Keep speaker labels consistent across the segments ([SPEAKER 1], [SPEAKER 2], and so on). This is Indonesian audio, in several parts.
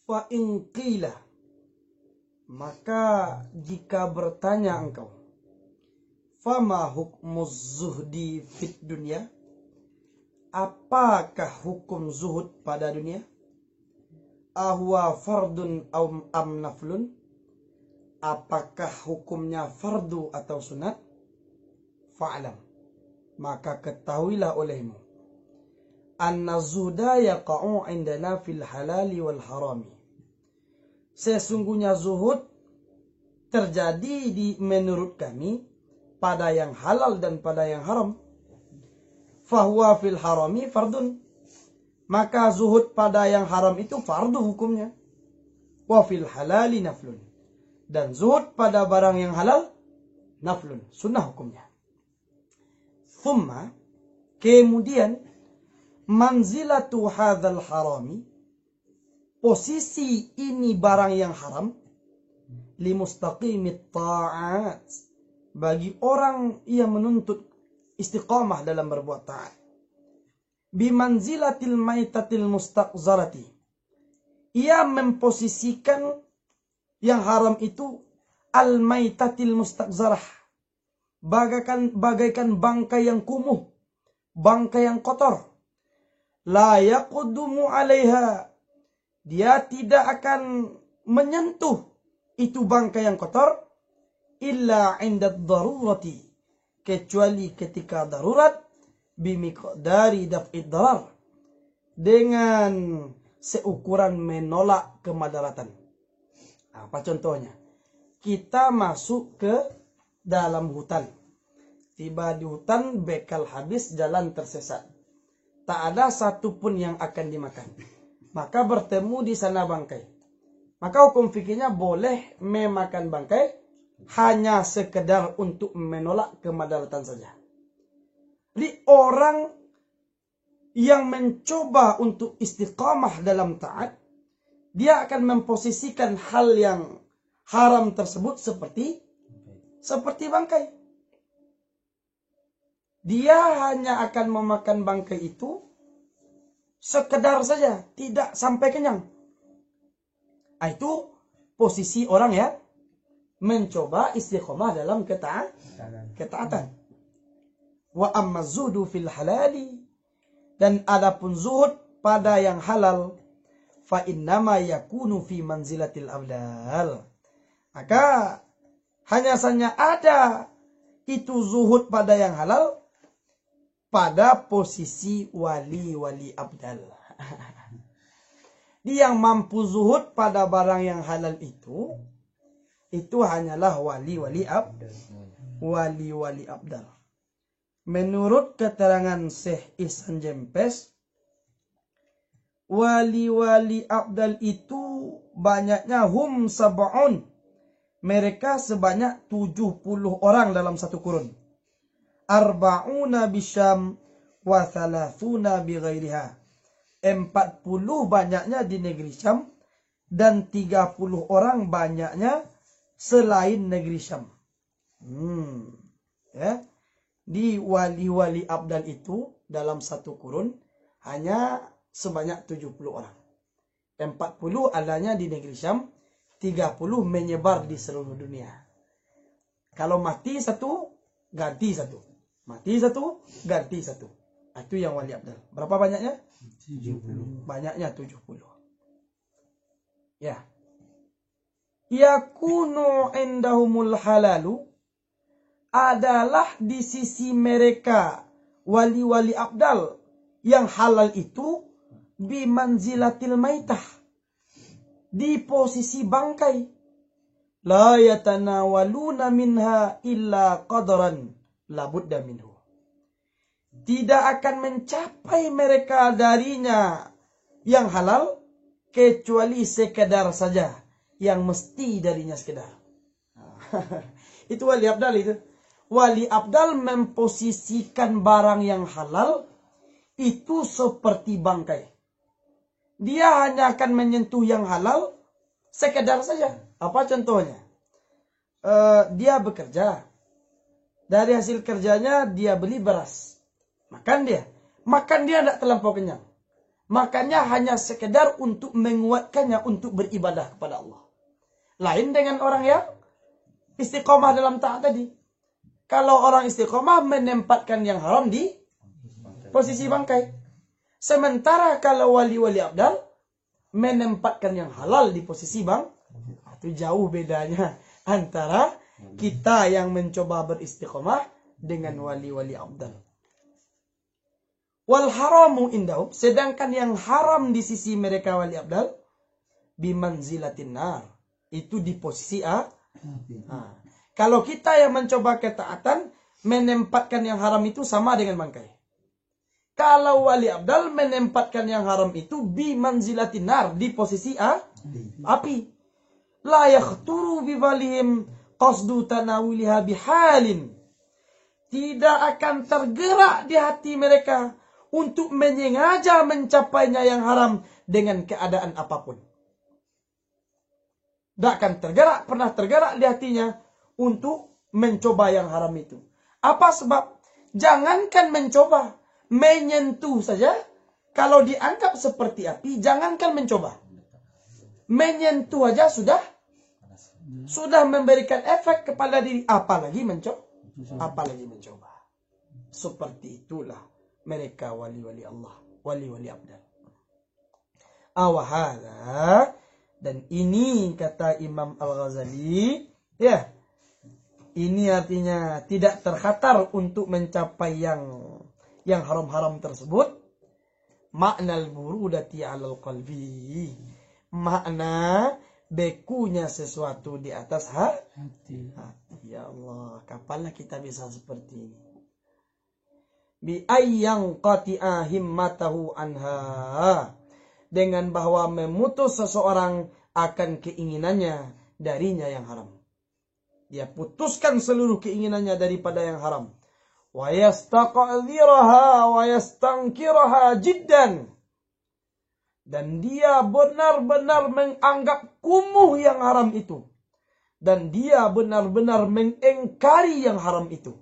[SPEAKER 1] Fa in qila, maka jika bertanya engkau, fama hukmuz zuhdi fit dunya, apakah hukum zuhud pada dunia? Ahwa fardun am naflun, apakah hukumnya fardu atau sunat? Fa'lam, maka ketahuilah olehmu, anna zuhda yaqa'u indana fil halali wal harami, sesungguhnya zuhud terjadi menurut kami pada yang halal dan pada yang haram. Fahuwa fil harami fardun, maka zuhud pada yang haram itu fardu hukumnya. Wa fil halali naflun, dan zuhud pada barang yang halal naflun, sunnah hukumnya. Thumma, kemudian, manzilatu hadzal harami, posisi ini barang yang haram, limustaqimit ta'at, bagi orang yang menuntut istiqamah dalam berbuat taat. Bimanzilatil maitatil mustaqzarati, ia memposisikan yang haram itu al maitatil mustaqzarah, bagaikan bangkai yang kumuh, bangkai yang kotor. La yaqudumu alaiha, dia tidak akan menyentuh itu bangkai yang kotor, illa inda darurati, kecuali ketika darurat, bimiqdari daf'id darar, dengan seukuran menolak kemadaratan. Apa contohnya? Kita masuk ke dalam hutan. Tiba di hutan, bekal habis, jalan tersesat. Tak ada satupun yang akan dimakan. Maka bertemu di sana bangkai. Maka hukum fikihnya boleh memakan bangkai hanya sekedar untuk menolak kemadaratan saja. Jadi orang yang mencoba untuk istiqamah dalam taat, dia akan memposisikan hal yang haram tersebut seperti bangkai. Dia hanya akan memakan bangkai itu sekedar saja, tidak sampai kenyang. Itu posisi orang ya mencoba istiqamah dalam ketaatan. Wa amma zuhdu fil halali, dan adapun zuhud pada yang halal, fa innama yakunu fi manzilatil abdal, maka hanya saja ada itu zuhud pada yang halal pada posisi wali-wali abdal. Dia yang mampu zuhud pada barang yang halal itu hanyalah wali-wali abdal. Menurut keterangan Syekh Ihsan Jempes, wali-wali abdal itu banyaknya hum sab'un, mereka sebanyak 70 orang dalam satu kurun. Arba'una bisyam wa thalathuna bighairiha, 40 banyaknya di negeri Syam dan 30 orang banyaknya selain negeri Syam. Ya. Di wali-wali abdal itu dalam satu kurun hanya sebanyak 70 orang. 40 adanya di negeri Syam, 30 menyebar di seluruh dunia. Kalau mati satu, ganti satu. Mati satu, ganti satu. Itu yang wali abdal. Berapa banyaknya? 70. Banyaknya 70. Ya. Yakunu indahumul halalu, adalah di sisi mereka wali-wali abdal yang halal itu bimanzilatil maitah, di posisi bangkai. La yatanawaluna minha illa qadaran la budda minhu, tidak akan mencapai mereka darinya yang halal kecuali sekedar saja, yang mesti darinya sekedar. Itu wali abdal itu. Wali abdal memposisikan barang yang halal itu seperti bangkai. Dia hanya akan menyentuh yang halal sekedar saja. Apa contohnya? Dia bekerja. Dari hasil kerjanya dia beli beras. Makan dia tidak terlampau kenyang. Makanya hanya sekedar untuk menguatkannya untuk beribadah kepada Allah. Lain dengan orang yang istiqomah dalam taat tadi. Kalau orang istiqomah menempatkan yang haram di posisi bangkai. Sementara kalau wali-wali abdal menempatkan yang halal di posisi itu jauh bedanya antara kita yang mencoba beristiqomah dengan wali-wali abdal. Wal haramu indahum, sedangkan yang haram di sisi mereka wali abdal bimanzilatin nar, itu di posisi A. Kalau kita yang mencoba ketaatan menempatkan yang haram itu sama dengan bangkai. Kalau wali abdal menempatkan yang haram itu bimanzilatin nar, di posisi A, api. La yakhturu bibalihim qasdu tanawuliha bihalin. Tidak akan tergerak di hati mereka untuk menyengaja mencapainya yang haram dengan keadaan apapun. Tidak akan tergerak, pernah tergerak di hatinya untuk mencoba yang haram itu. Apa sebab? Jangankan mencoba, menyentuh saja. Kalau dianggap seperti api, jangankan mencoba. Menyentuh aja sudah memberikan efek kepada diri. Apalagi mencoba. Seperti itulah mereka wali-wali Allah, wali-wali abdal. Awahada, dan ini kata Imam Al-Ghazali, ya, ini artinya tidak terkhatar untuk mencapai yang haram-haram tersebut. Makna al-burudati 'alal qalbi, makna bekunya sesuatu di atas hati. Ya Allah, kapanlah kita bisa seperti ini? Bi ayyang qati'a himmatahu anha, dengan bahwa memutus seseorang akan keinginannya darinya yang haram. Dia putuskan seluruh keinginannya daripada yang haram. Wa yastaqdhiraha wa yastankiraha jiddan, dan dia benar-benar menganggap kumuh yang haram itu, dan dia benar-benar mengingkari yang haram itu.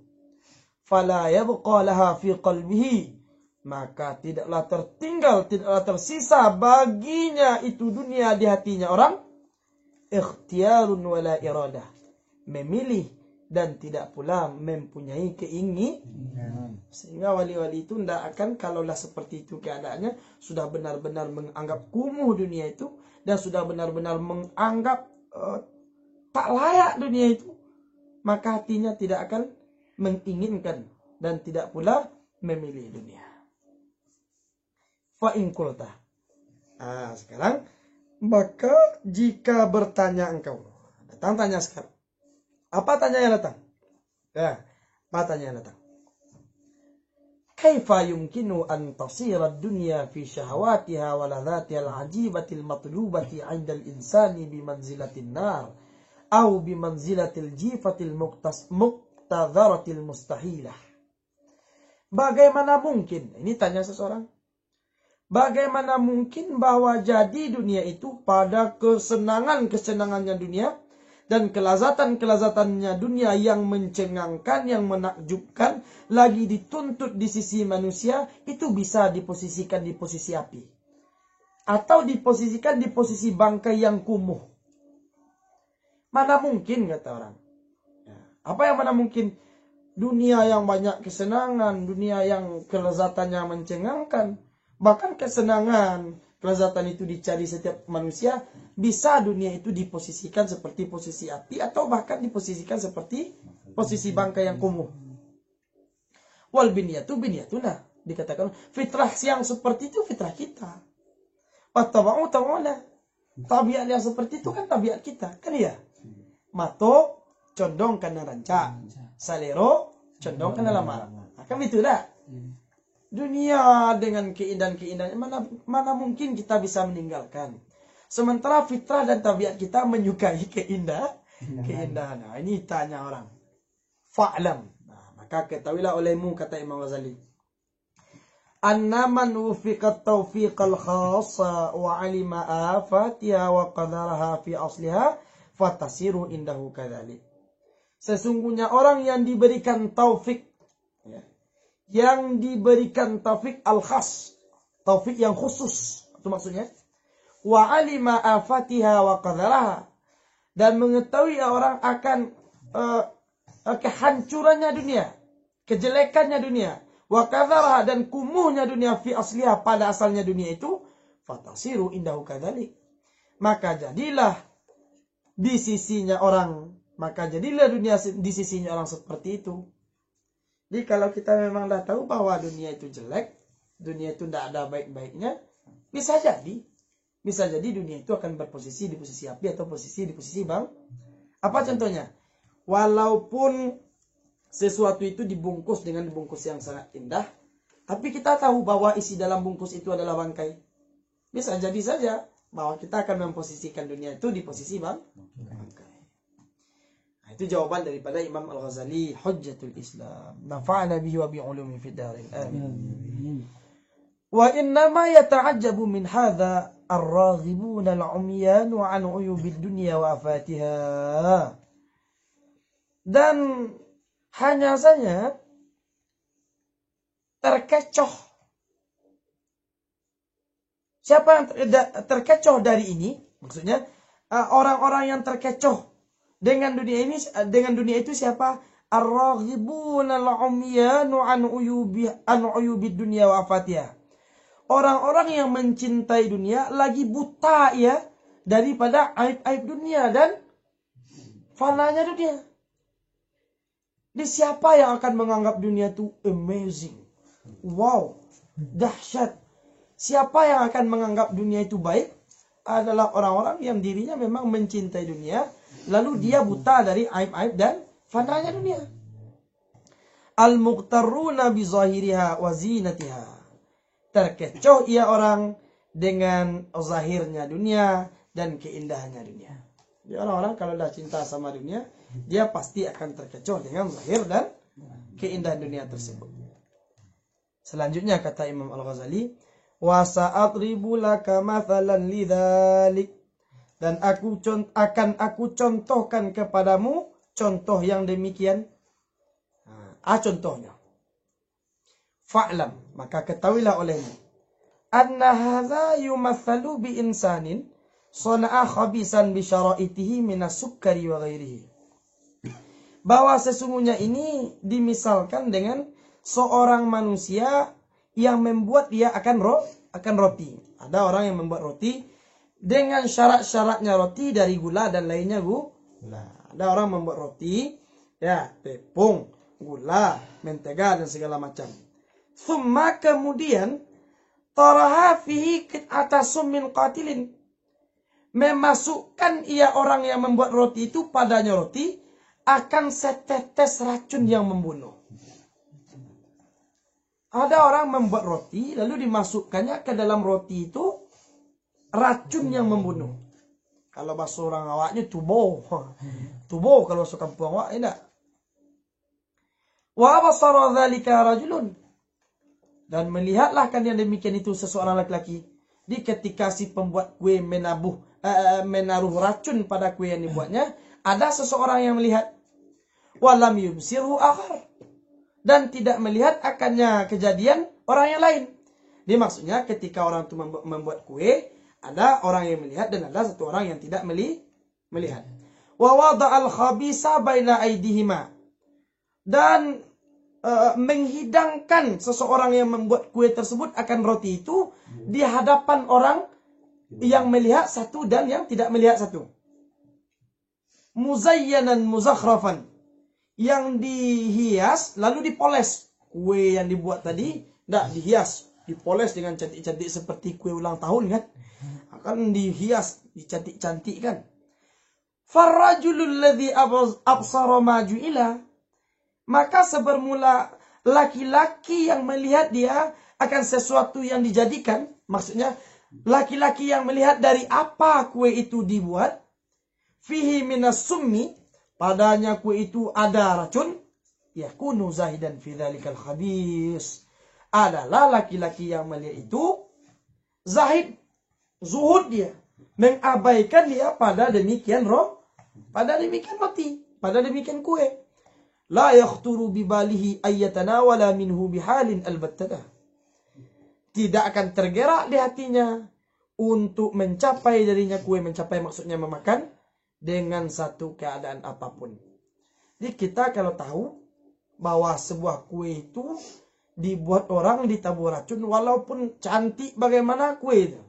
[SPEAKER 1] Fala yabqa laha fi qalbihi, maka tidaklah tertinggal, tidaklah tersisa baginya itu dunia di hatinya orang. Ikhtiyarun wala iradah, memilih dan tidak pula mempunyai keinginan. Sehingga wali-wali itu tidak akan, kalaulah seperti itu keadaannya, sudah benar-benar menganggap kumuh dunia itu, dan sudah benar-benar menganggap tak layak dunia itu, maka hatinya tidak akan menginginkan dan tidak pula memilih dunia. Fa in qulta, sekarang maka jika bertanya engkau, datang tanya sekarang. Apa tanya yang datang? Ya, apa tanya yang datang? Kaifa yumkinu an tasira ad-dunya fi syahawatiha wa ladhatiha al-ajibati al-matlubati 'inda al-insani bi manzilatin nar aw bi manzilatil jifatil muqtadharatil mustahilah. Bagaimana mungkin? Ini tanya seseorang. Bagaimana mungkin bahwa jadi dunia itu pada kesenangannya dunia dan kelazatan-kelazatannya dunia yang mencengangkan, yang menakjubkan, lagi dituntut di sisi manusia, itu bisa diposisikan di posisi api. Atau diposisikan di posisi bangkai yang kumuh. Mana mungkin, kata orang. Apa yang mana mungkin? Dunia yang banyak kesenangan, dunia yang kelazatannya mencengangkan, bahkan kesenangan, kelazatan itu dicari setiap manusia, bisa dunia itu diposisikan seperti posisi api, atau bahkan diposisikan seperti posisi bangkai yang kumuh. Wal binyatu binyatuna, dikatakan fitrah yang seperti itu fitrah kita. Wattaba'u ta'ala, tabiat yang seperti itu kan tabiat kita, kan ya? Mato condong kena ranca, salero condong kena lamar. Kan itu dah. Dunia dengan keindahan-keindahan, mana mungkin kita bisa meninggalkan. Sementara fitrah dan tabiat kita menyukai keindahan. Nah, ini tanya orang. Fa'lam. Nah, maka ketahuilah olehmu, kata Imam Ghazali. Annaman wufiqat taufiqal khassa wa alima afatiha wa qadaraha fi asliha fatasiru indahu kadzalik. Sesungguhnya orang yang diberikan taufik, ya, yang diberikan taufik al-khas, taufik yang khusus. Itu maksudnya. Wa alima afatiha wa qadaraha. Dan mengetahui orang akan kehancurannya dunia, kejelekannya dunia, wa qadaraha, dan kumuhnya dunia fi asliha, pada asalnya dunia itu, fatasiru indahu kadzalik. Maka jadilah di sisinya orang, maka jadilah dunia di sisinya orang seperti itu. Jadi kalau kita memang dah tahu bahwa dunia itu jelek, dunia itu tidak ada baik-baiknya, bisa jadi dunia itu akan berposisi di posisi api atau di posisi bang. Apa contohnya? Walaupun sesuatu itu dibungkus dengan bungkus yang sangat indah, tapi kita tahu bahwa isi dalam bungkus itu adalah bangkai. Bisa jadi saja bahwa kita akan memposisikan dunia itu di posisi bangkai. Nah, itu jawaban daripada Imam Al-Ghazali, Hujjatul Islam. Nafa'ana bihi wa bi'ulumi fid darin. Amin. Wa innama yata'ajjabu min hadha ar-raghibuna al-umyan 'an 'uyubid dunya wa afatiha. Dan hanya saja terkecoh. Siapa yang terkecoh dari ini? Maksudnya orang-orang yang terkecoh dengan dunia ini, dengan dunia itu siapa? Ar-raghibuna al-umyan 'an 'uyubid dunya wa afatiha. Orang-orang yang mencintai dunia lagi buta ya daripada aib-aib dunia dan fananya dunia. Di siapa yang akan menganggap dunia itu amazing? Wow, dahsyat. Siapa yang akan menganggap dunia itu baik? Adalah orang-orang yang dirinya memang mencintai dunia, lalu dia buta dari aib-aib dan fananya dunia. Al-muqtarruna bi zahiriha wa zinatiha. Terkecoh ia orang dengan zahirnya dunia dan keindahannya dunia. Jadi orang-orang kalau dah cinta sama dunia, dia pasti akan terkecoh dengan zahir dan keindahan dunia tersebut. Selanjutnya kata Imam Al-Ghazali, wa sa'adribu laka mathalan lidzalik, dan akan aku contohkan kepadamu contoh yang demikian. Contohnya. Fa'lam, maka ketahuilah olehmu, anna hadza yumathalu bi insanin sana'a khabisan bi syara'itihi minas sukkari wa ghairihi. Bahwa sesungguhnya ini dimisalkan dengan seorang manusia yang membuat dia akan roti. Ada orang yang membuat roti dengan syarat-syaratnya roti dari gula dan lainnya gula. Ada orang membuat roti ya tepung, gula, mentega dan segala macam. Thumma kemudian taraha fihi qit'atasum min qatilin. Memasukkan ia orang yang membuat roti itu padanya roti akan setetes racun yang membunuh. Ada orang membuat roti lalu dimasukkannya ke dalam roti itu racun yang membunuh. Kalau bahasa orang awaknya tubo. Tubo kalau bahasa kampung awak tidak. Wa abasara dzalika rajulun. Dan melihatlah kan yang demikian itu seseorang laki-laki. Di ketika si pembuat kue menaruh racun pada kue yang dibuatnya, ada seseorang yang melihat. Walam yubsirhu akhar. Dan tidak melihat akannya kejadian orang yang lain. Dia maksudnya ketika orang itu membuat kue, ada orang yang melihat dan ada satu orang yang tidak melihat. Wa wada'al khabisa baina aydihima. Dan menghidangkan seseorang yang membuat kue tersebut akan roti itu di hadapan orang yang melihat satu dan yang tidak melihat satu. Muzayyanan muzakhrafan, yang dihias lalu dipoles. Kue yang dibuat tadi tidak dihias, dipoles dengan cantik-cantik seperti kue ulang tahun kan. Akan dihias, dicantik-cantik kan. Farrajulul ladzi absara ma ju'ila. Maka sebermula laki-laki yang melihat dia akan sesuatu yang dijadikan. Maksudnya laki-laki yang melihat dari apa kue itu dibuat. Fihi minas summi, padanya kue itu ada racun. Yakunu zahidan fi dzalikal khabis. Adalah laki-laki yang melihat itu zahid, zuhud dia. Mengabaikan dia pada demikian roti, pada demikian kue. La yakhturu bibalihi ayyatanawala minhu bihalin albattata. tidak akan tergerak di hatinya untuk mencapai darinya kue. Mencapai maksudnya memakan dengan satu keadaan apapun. Jadi kita kalau tahu bahwa sebuah kue itu dibuat orang ditabur racun, walaupun cantik bagaimana kue itu,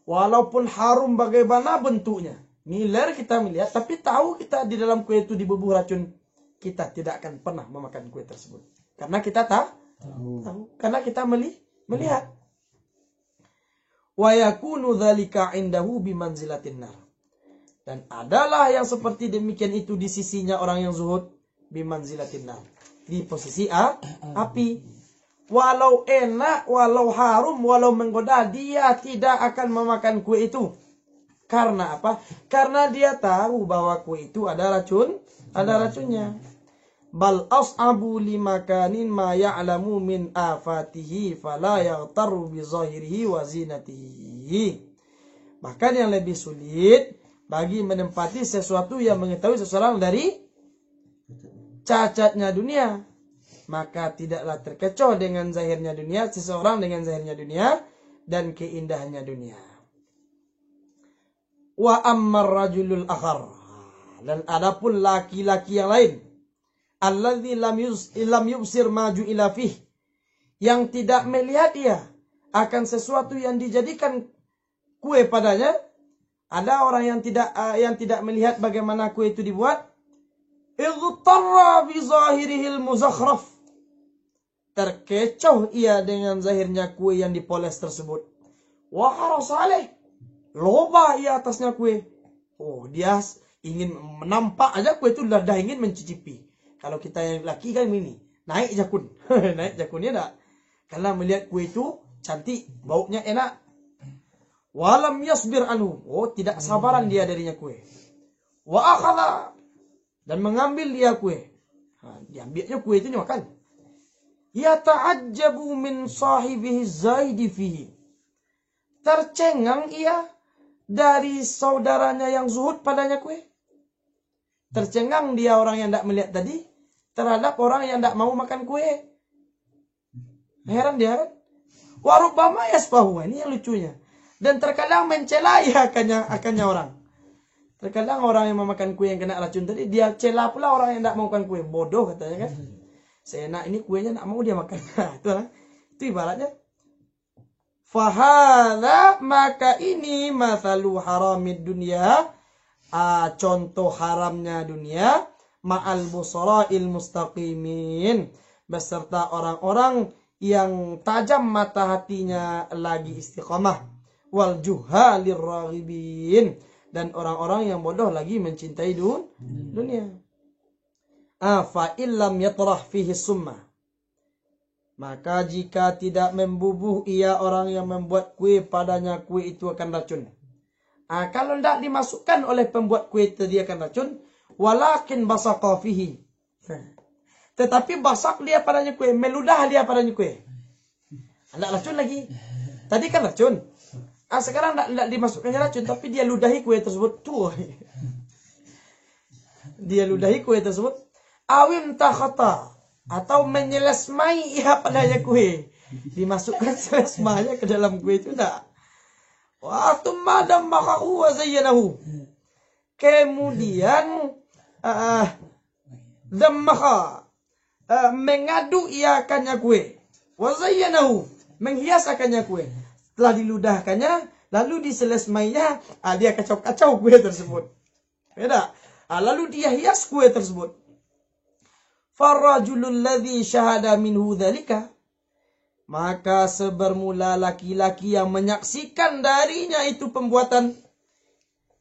[SPEAKER 1] walaupun harum bagaimana bentuknya, ngiler kita melihat, tapi tahu kita di dalam kue itu dibubuh racun, kita tidak akan pernah memakan kue tersebut. Karena kita tahu. Karena kita melihat. Wa yakunu dzalika indahu bimanzilatin nar. Dan adalah yang seperti demikian itu di sisinya orang yang zuhud, bimanzilatin nar, di posisi api. Walau enak, walau harum, walau menggoda, dia tidak akan memakan kue itu. Karena apa? Karena dia tahu bahwa kue itu ada racunnya. Bal as'abu limakanin ma ya'lamu min afatihi fala yaghtaru bi zahirihi wa zinatihi. Bahkan yang lebih sulit bagi menempati sesuatu yang mengetahui seseorang dari cacatnya dunia, maka tidaklah terkecoh dengan zahirnya dunia, seseorang dengan zahirnya dunia dan keindahannya dunia. Wa ammar rajulul akhar, dan adapun laki-laki yang lain, alladzi lam yubsir maju ila fih, yang tidak melihat dia akan sesuatu yang dijadikan kue padanya. Ada orang yang tidak melihat bagaimana kue itu dibuat. Igtarra bi zahirihil muzakhraf, terkecoh ia dengan zahirnya kue yang dipoles tersebut. Wa harasaleh, loba ia atasnya kue. Oh, dia ingin menampak aja kue itu, dah ingin mencicipi. Kalau kita yang laki kan ini, naik jakun. Naik jakunnya enggak. Karena melihat kue itu cantik, baunya enak. Walam yasbir anhu, oh tidak sabaran dia darinya kue. Wa akhadha, dan mengambil dia kue. Diambilnya kue itu dimakan. Yata'ajjabu min sahibihi zaidi fihi, tercengang ia dari saudaranya yang zuhud padanya kue. Tercengang dia orang yang tidak melihat tadi terhadap orang yang tidak mau makan kue. Heran dia kan? Warubbama yasfahu, ini yang lucunya. Dan terkadang mencela akannya orang. Terkadang orang yang memakan kue yang kena racun tadi, dia cela pula orang yang tidak mau makan kue. Bodoh katanya kan. Seenak ini kuenya nak mau dia makan. Itu ibaratnya. Fahala, maka ini mathalu haramid dunia, contoh haramnya dunia, ma'al busara'il mustaqimin, beserta orang-orang yang tajam mata hatinya lagi istiqamah, wal juhalir raghibin, dan orang-orang yang bodoh lagi mencintai dunia. Fa illam yatrah fihi summa, maka jika tidak membubuh ia orang yang membuat kue padanya, kue itu akan racun. Kalau tidak dimasukkan oleh pembuat kue tadi akan racun, walakin basaqa fihi, tetapi basak dia padanya kue, meludah dia padanya kue, tidak racun lagi. Tadi kan racun, sekarang tidak dimasukkannya racun, tapi dia ludahi kue tersebut. Dia ludahi kue tersebut. Awim takhata, atau menyelesmai ia padanya kue, dimasukkan selesmanya ke dalam kue itu tidak. Wa thumma dammaqahu wa zayyanahu, kemudian dammaqa, mengadu ia akannya kue, wa zayyanahu, menghias akannya kue. Setelah diludahkannya lalu diselesmainya, dia kacau-kacau kue tersebut. Beda. Lalu dia hias kue tersebut. Farrajulul ladzi syahada minhu dzalika, maka sebermula laki-laki yang menyaksikan darinya itu pembuatan,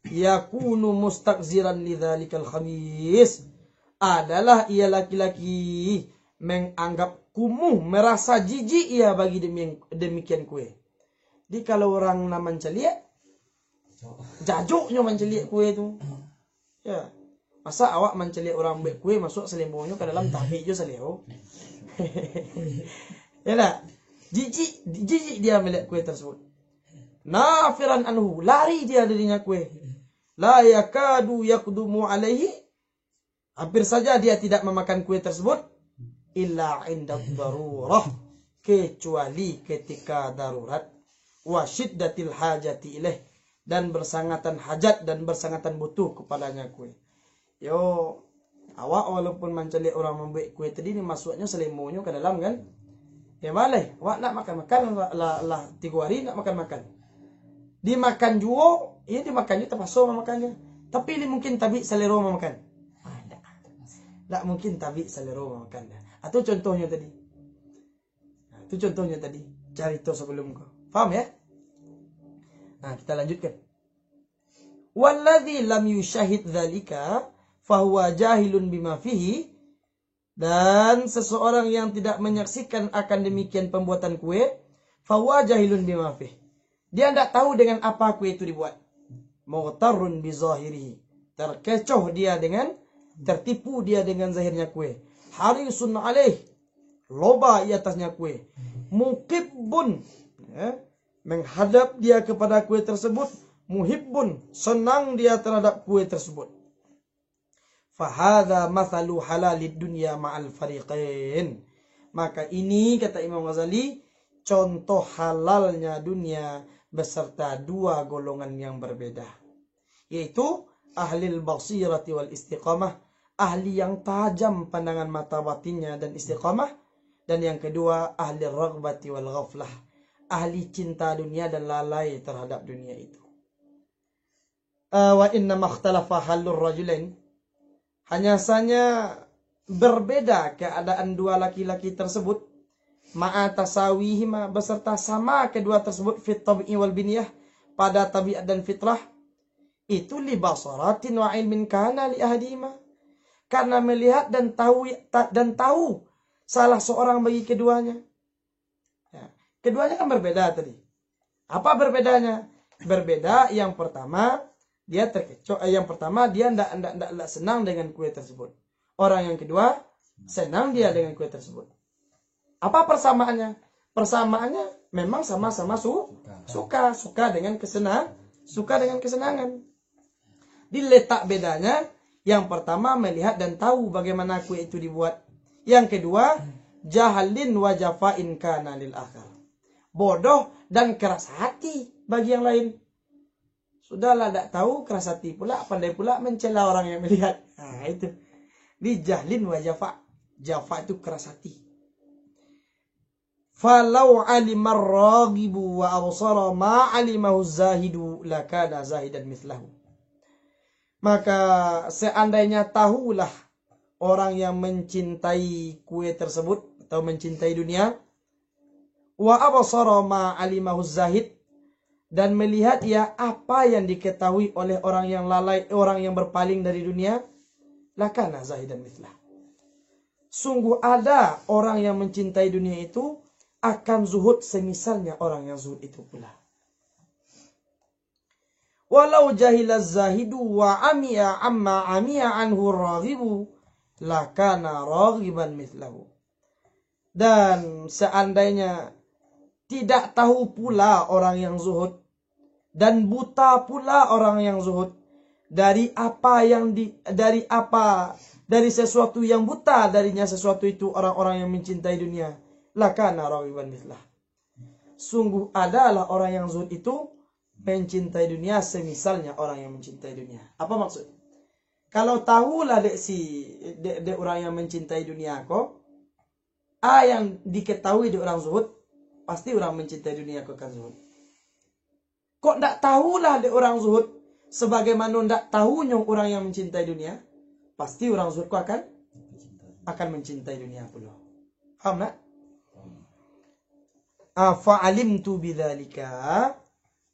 [SPEAKER 1] yakunu mustaqziran lidzalikal khabis, adalah ia laki-laki menganggap kumuh, merasa jijik ia bagi demikian kue. Jadi kalau orang nak menceliak, jajuknya menceliak kue itu. Ya. Masa awak menceliak orang ambil kue masuk selembongnya ke dalam tahbik je seleo. Ya tak? Jijik dia melihat kue tersebut. Nafiran anhu, lari dia darinya kue. La yakadu yaqdumu alaihi, hampir saja dia tidak memakan kue tersebut. Illa inda darurah, kecuali ketika darurat, wa syiddatil hajati ilaih, dan bersangatan hajat dan bersangatan butuh kepadanya kue. Yo, awak walaupun mencari orang membuat kue tadi ni masuknya selimunya ke dalam kan? Ya boleh, awak nak makan lah 3 hari nak makan. Dimakan juga, ya dimakan juga terpaksa makannya. Tapi ini mungkin tabi selera makan. Tak mungkin tabi selera makan. Atau contohnya tadi. Itu contohnya tadi. Cari itu sebelum kau. Faham ya? Nah, kita lanjutkan. Walladzi lam yushahid dzalika fahuwa jahilun bima fihi. Dan seseorang yang tidak menyaksikan akan demikian pembuatan kue, fahuwa jahilun bima fihi. Dia tidak tahu dengan apa kue itu dibuat. Mughtarrun bi zahirihi. Terkecoh dia dengan, tertipu dia dengan zahirnya kue. Harisun alaih. Loba di atasnya kue. Muqibbun, ya, menghadap dia kepada kue tersebut. Muhibbun, senang dia terhadap kue tersebut. Fahadha mathalu halalid dunya ma'al fariqain. Maka ini, kata Imam Ghazali, contoh halalnya dunia beserta 2 golongan yang berbeda. Yaitu ahlil basirati wal istiqamah, ahli yang tajam pandangan mata batinnya dan istiqamah. Dan yang kedua, ahli raghbati wal ghaflah, ahli cinta dunia dan lalai terhadap dunia itu. Wa inna makhtalafa halur rajulain, hanya saja berbeda keadaan 2 laki-laki tersebut, ma'a tasawihima, beserta sama kedua tersebut, fit tabi'i wal biniyah, pada tabiat dan fitrah, itu li basaratin wa ilmin kana li ahadihima, karena melihat dan tahu salah seorang bagi keduanya. Ya, keduanya kan berbeda tadi. Apa berbedanya? Berbeda, yang pertama dia terkecoh, yang pertama dia tidak senang dengan kue tersebut. Orang yang kedua senang dia dengan kue tersebut. Apa persamaannya? Persamaannya memang sama-sama suka dengan kesenangan. Diletak bedanya, yang pertama melihat dan tahu bagaimana kue itu dibuat. Yang kedua, jahalin wa jafa'in kana lil akhar. Bodoh dan keras hati bagi yang lain. Sudahlah tidak tahu, keras hati pula, pandai pula mencela orang yang melihat. Nah, itu. Di jahlin wa jafa'. Jafa' itu keras hati. Falau alimar raghibu wa absara ma alimahu zahidu lakana zahidan mithlahu. Maka seandainya tahulah orang yang mencintai kue tersebut atau mencintai dunia, wa absara ma alimahu zahid, dan melihat ya apa yang diketahui oleh orang yang lalai, orang yang berpaling dari dunia, lakana zahidan mithlah. Sungguh ada orang yang mencintai dunia itu akan zuhud semisalnya orang yang zuhud itu pula. Walau jahilaz zahidu wa amiya amma amiya anhu raghibu lakana raghiban mithlahu. Dan seandainya tidak tahu pula orang yang zuhud dan buta pula orang yang zuhud dari sesuatu yang buta darinya sesuatu itu orang-orang yang mencintai dunia, lakana raghiban mithlah. Sungguh adalah orang yang zuhud itu mencintai dunia semisalnya orang yang mencintai dunia. Apa maksud? Kalau tahulah dek orang yang mencintai dunia kok, yang diketahui di orang zuhud, pasti orang mencintai dunia kok kan zuhud. Kok ndak tahulah dek orang zuhud, sebagaimana ndak tahunya orang yang mencintai dunia, pasti orang zuhud kok akan mencintai dunia pula. Faham tak? Fa'alimtu bidzalika,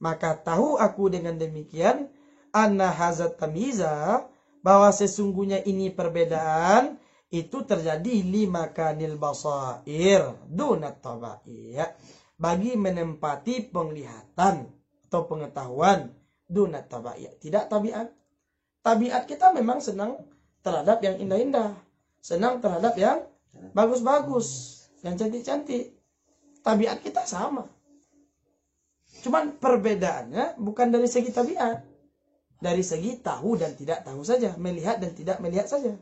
[SPEAKER 1] maka tahu aku dengan demikian, anna hazat tamiza, bahwa sesungguhnya ini perbedaan itu terjadi limakanil basair dunat tabai, bagi menempati penglihatan atau pengetahuan dunat tabai, tidak tabiat. Tabiat kita memang senang terhadap yang indah-indah, senang terhadap yang bagus-bagus, yang cantik-cantik. Tabiat kita sama. Cuman perbedaannya bukan dari segi tabiat, dari segi tahu dan tidak tahu saja, melihat dan tidak melihat saja.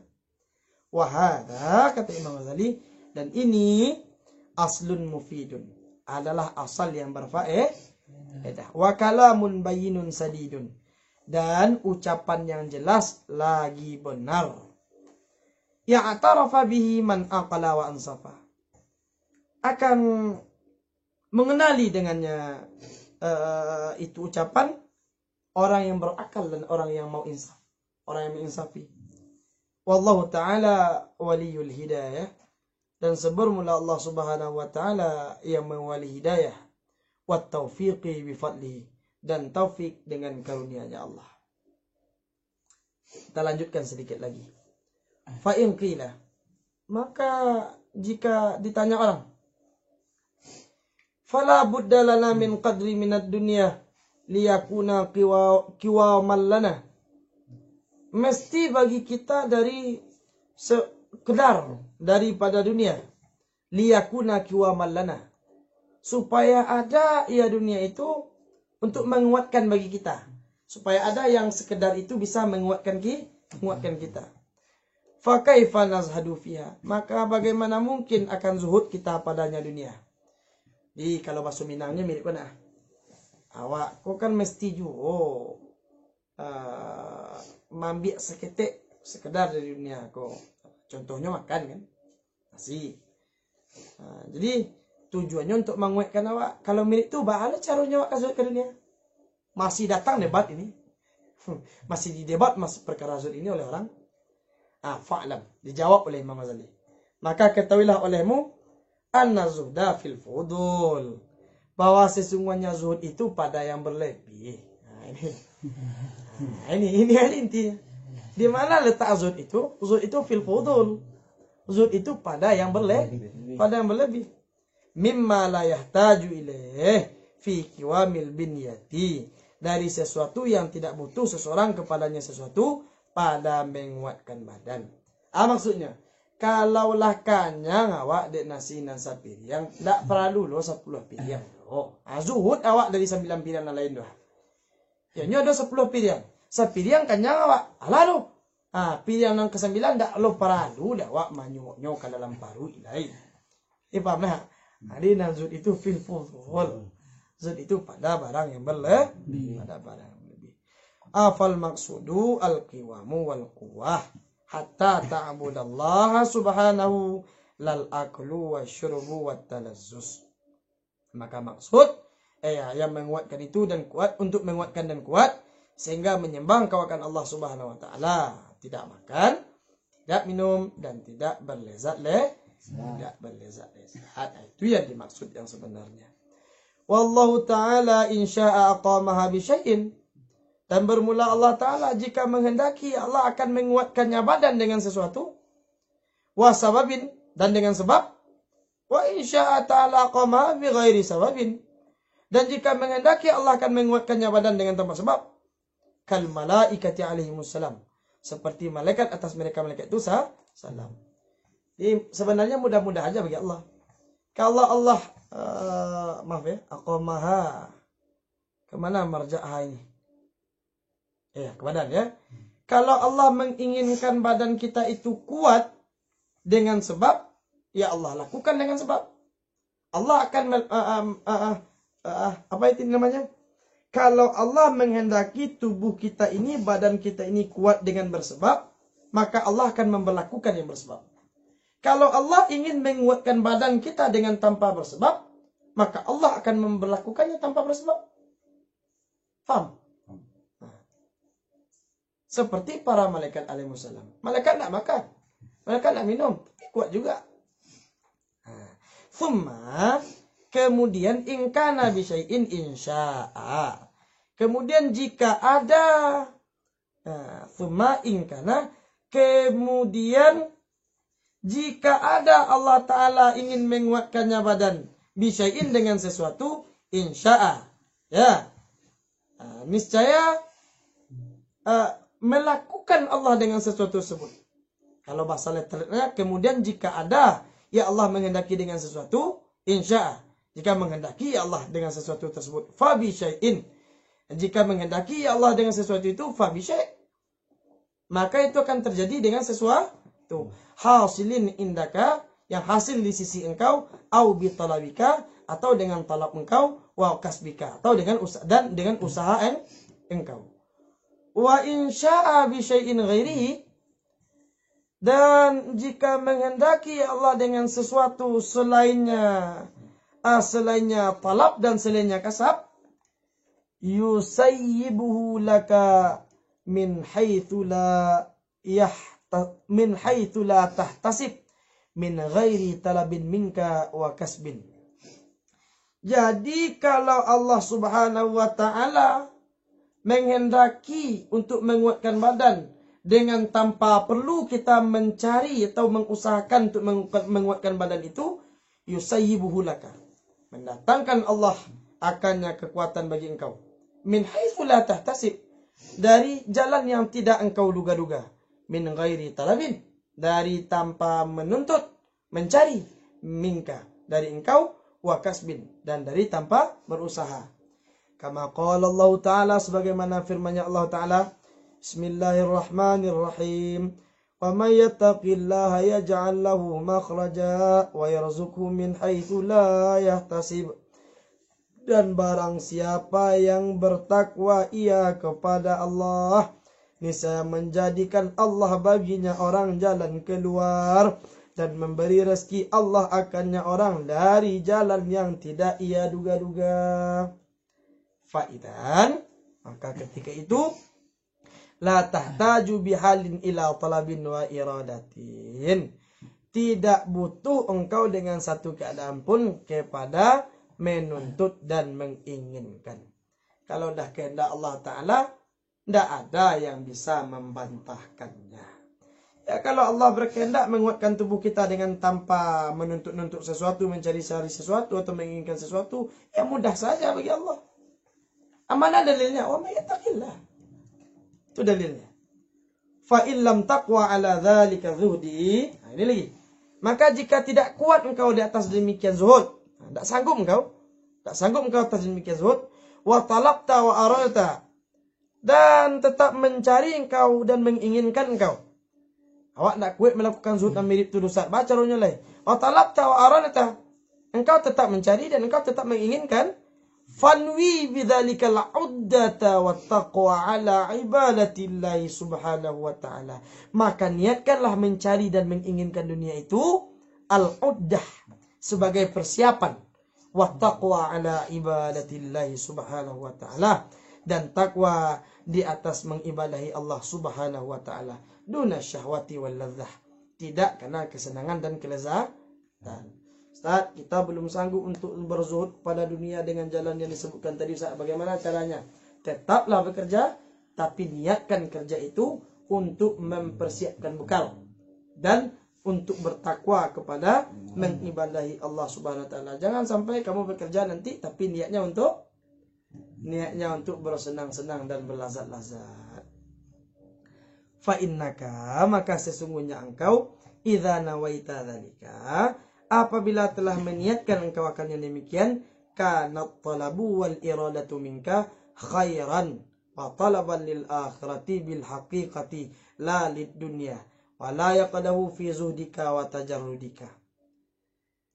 [SPEAKER 1] Wahada, kata Imam Ghazali, dan ini aslun mufidun, adalah asal yang berfaedah. Wa kalamun bayyinun sadidun, dan ucapan yang jelas lagi benar. Ya'tarafa bihi man aqala wa ansafa, akan mengenali dengannya itu ucapan orang yang berakal dan orang yang mau insaf, orang yang menginsafi. Wallahu ta'ala waliyul hidayah, dan sebermula Allah subhanahu wa ta'ala yang mewali hidayah, wat taufiqi bifadlihi, dan taufik dengan karunia-Nya Allah. Kita lanjutkan sedikit lagi. Fa in qila, maka jika ditanya orang, fala budda lana min qadri minad dunya liyakuna qiwaman lana, mesti bagi kita dari sekedar daripada dunia, liyakuna qiwaman lana, supaya ada ya dunia itu untuk menguatkan bagi kita, supaya ada yang sekedar itu bisa menguatkan kita. Fa kaifa nazhadu fiha, maka bagaimana mungkin akan zuhud kita padanya dunia. Jadi kalau bahasa Minangnya mirip mana? Awak kau kan mesti juga mambiak seketik sekedar dari dunia kau. Contohnya makan kan, nasi. Jadi tujuannya untuk menguatkan awak. Kalau mirip tu, bagaimana caranya awak zuhud ke dunia? Masih datang debat ini, masih didebat perkara zuhud ini oleh orang. Fa'lam, dijawab oleh Imam Ghazali. Maka ketahuilah olehmu, anna zuhda fil fudul, bahwa sesungguhnya zuhud itu pada yang berlebih. Ini intinya. Di mana letak zuhud itu? Zuhud itu fil fudul. Zuhud itu pada yang berlebih. Mimma la yahtaju ilaih fi qiwamil binyati, dari sesuatu yang tidak butuh seseorang kepadanya sesuatu pada menguatkan badan. Maksudnya, kalaulah kanyang awak dek nasi dan sapiriang, tak perlu lo 10 piriang. Zuhud awak dari 9 piriang yang lain doh. Ya, nyo ada 10 piriang. Sapiriang kanyang awak. Alah lo. Piriang yang ke-9 tak lo perlu dah awak manyok-nyok ke dalam paru ilai. Paham nah? Jadi zuhud itu fil fudul. Zuhud itu pada barang yang berlebih. Afal maksudu al-qiwamu wal quwwah hatta ta'budallaha subhanahu lal aklu wasyurbu wat talazzus. Maka maksud yang menguatkan itu dan kuat, untuk menguatkan dan kuat sehingga menyembah engkau akan Allah subhanahu wa ta'ala, tidak makan, tidak minum, dan tidak berlezat itu yang dimaksud yang sebenarnya. Wallahu ta'ala insya'a aqamaha bi syai'in, dan bermula Allah Ta'ala jika menghendaki Allah akan menguatkannya badan dengan sesuatu. Wa sababin, dan dengan sebab. Wa insya'a ta'ala qama bi ghairi sababin, dan jika menghendaki Allah akan menguatkannya badan dengan tanpa sebab. Kal malaikati alaihimussalam, seperti malaikat atas mereka-malaikat itu salam. Jadi sebenarnya mudah-mudah aja bagi Allah. Kalau Allah aqamaha, kemana marja'ah ini? Ke badan ya. Kalau Allah menginginkan badan kita itu kuat dengan sebab, ya Allah lakukan dengan sebab. Allah akan apa itu namanya? Kalau Allah menghendaki tubuh kita ini, badan kita ini kuat dengan bersebab, maka Allah akan memberlakukan yang bersebab. Kalau Allah ingin menguatkan badan kita dengan tanpa bersebab, maka Allah akan memberlakukannya tanpa bersebab. Faham? Seperti para malaikat alaihissalam. Malaikat nak makan, malaikat nak minum, kuat juga. Thumma, kemudian ingkana bisyai'in insya'a. Kemudian jika ada, thumma ingkana, kemudian jika ada Allah Ta'ala ingin menguatkannya badan, bisyai'in dengan sesuatu, insya'a. Ya, niscaya melakukan Allah dengan sesuatu tersebut. Kalau bahasa letternya, kemudian jika ada ya Allah menghendaki dengan sesuatu, insya'a. Jika menghendaki ya Allah dengan sesuatu tersebut, fa bi syai'in. Jika menghendaki ya Allah dengan sesuatu itu, fa bi syai'. Maka itu akan terjadi dengan sesuatu. Hasilin indaka, yang hasil di sisi engkau, au bi talabika, atau dengan talab engkau, wa kasbika, atau dengan usaha engkau. Wa in syaa bi syai'in ghairihi, dan jika menghendaki Allah dengan sesuatu selainnya talab dan selainnya kasab, yusayyibuhu laka min haitsu la tahtasib min ghairi talabin minka wa kasbin. Jadi kalau Allah Subhanahu wa taala menghendaki untuk menguatkan badan dengan tanpa perlu kita mencari atau mengusahakan untuk menguatkan badan itu, yusayyibuhu laka, mendatangkan Allah akannya kekuatan bagi engkau, min haitsu la tahtasib, dari jalan yang tidak engkau duga-duga, min ghairi talabin, dari tanpa menuntut, mencari, minka, dari engkau, wa kasbin, dan dari tanpa berusaha. Kama qala Allah Ta'ala, sebagaimana firman-Nya Allah Ta'ala, Bismillahirrahmanirrahim, wa may yattaqillaha yaj'al lahu makhraja wa yarzuqhu min haitsu la yahtasib. Dan barang siapa yang bertakwa ia kepada Allah, niscaya menjadikan Allah baginya orang jalan keluar, dan memberi rezeki Allah akannya orang dari jalan yang tidak ia duga-duga. Faidan, maka ketika itu, la tahtaju bihalin ila talabin wa iradatin, tidak butuh engkau dengan satu keadaan pun kepada menuntut dan menginginkan. Kalau dah kehendak Allah Ta'ala, tidak ada yang bisa membantahkannya. Ya, kalau Allah berkehendak menguatkan tubuh kita dengan tanpa menuntut-nuntut sesuatu, mencari-cari sesuatu atau menginginkan sesuatu, ya mudah saja bagi Allah. Mana dalilnya? Wa may yattaqillah. Itu dalilnya. Fa in lam taqwa ala dzalika zuhdi. Nah, ini lagi. Maka jika tidak kuat engkau di atas demikian zuhud, tidak sanggup engkau atas demikian zuhud, wa talabta wa aradta, dan tetap mencari engkau dan menginginkan engkau. Awak tidak kuat melakukan zuhud dan mirip tudusat. Baca runya lain. Wa talabta wa aradta, engkau tetap mencari dan engkau tetap menginginkan. Fanwi bidzalika al-uddata wa taqwa ala ibadatillahi subhanahu wa ta'ala. Maka niatkanlah mencari dan menginginkan dunia itu al-uddah, sebagai persiapan, wa taqwa ala ibadatillahi subhanahu wa ta'ala, dan takwa di atas mengibadahi Allah subhanahu wa ta'ala, duna syahwati wal ladzah, tidak karena kesenangan dan kelezatan. Ustaz, kita belum sanggup untuk berzuhud pada dunia dengan jalan yang disebutkan tadi, Ustaz. Bagaimana caranya? Tetaplah bekerja, tapi niatkan kerja itu untuk mempersiapkan bekal dan untuk bertakwa kepada mengibadahi Allah Subhanahu wa taala. Jangan sampai kamu bekerja nanti tapi niatnya untuk bersenang-senang dan berlazat-lazat. Fa innaka, maka sesungguhnya engkau, idza nawaita dzalika, apabila telah meniatkan engkau akan yang demikian, kanat talabu wal iradatu minka khairan wa talaban lil akhirati bil haqiqati la lid dunya wa la yaqadahu fi zuhdika wa tajarrudika.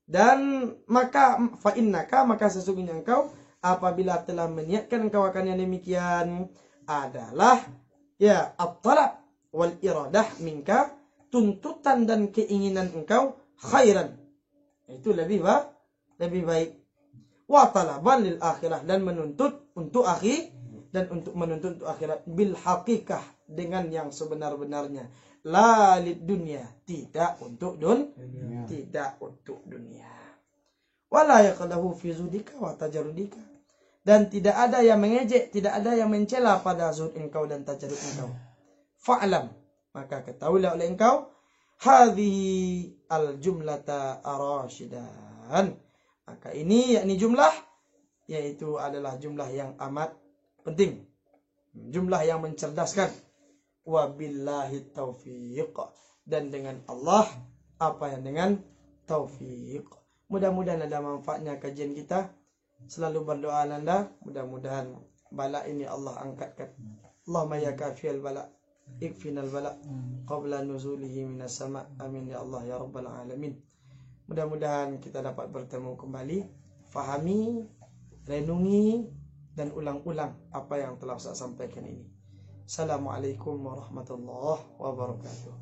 [SPEAKER 1] Dan maka fa innaka, maka sesungguhnya engkau apabila telah meniatkan engkau akan yang demikian adalah ya at-talab wal iradah minka, tuntutan dan keinginan engkau khairan, itu lebih baik, wa talaban lil akhirah, dan menuntut untuk menuntut untuk akhirat, bil haqiqah, dengan yang sebenar-benarnya, la lid dunya, tidak untuk dunia, wala yaqdahu fi zudika wa tajarrudika, dan tidak ada yang mengejek, tidak ada yang mencela pada zuhud engkau dan tajarrud engkau. Fa'lam, maka ketahuilah oleh engkau, hadhihi al-jumlata ar-rasyidan, maka ini yakni jumlah, yaitu adalah jumlah yang amat penting, jumlah yang mencerdaskan. Wabillahi taufiq, dan dengan Allah dengan taufik. Mudah-mudahan ada manfaatnya kajian kita. Selalu berdoa Anda, mudah-mudahan bala ini Allah angkatkan. Allahumma ya kafiyal bala, ikfinal bala qabla nuzulihi minas sama'. Amin ya Allah ya rabbal alamin. Mudah-mudahan kita dapat bertemu kembali, fahami, renungi, dan ulang-ulang apa yang telah saya sampaikan ini. Assalamualaikum warahmatullahi wabarakatuh.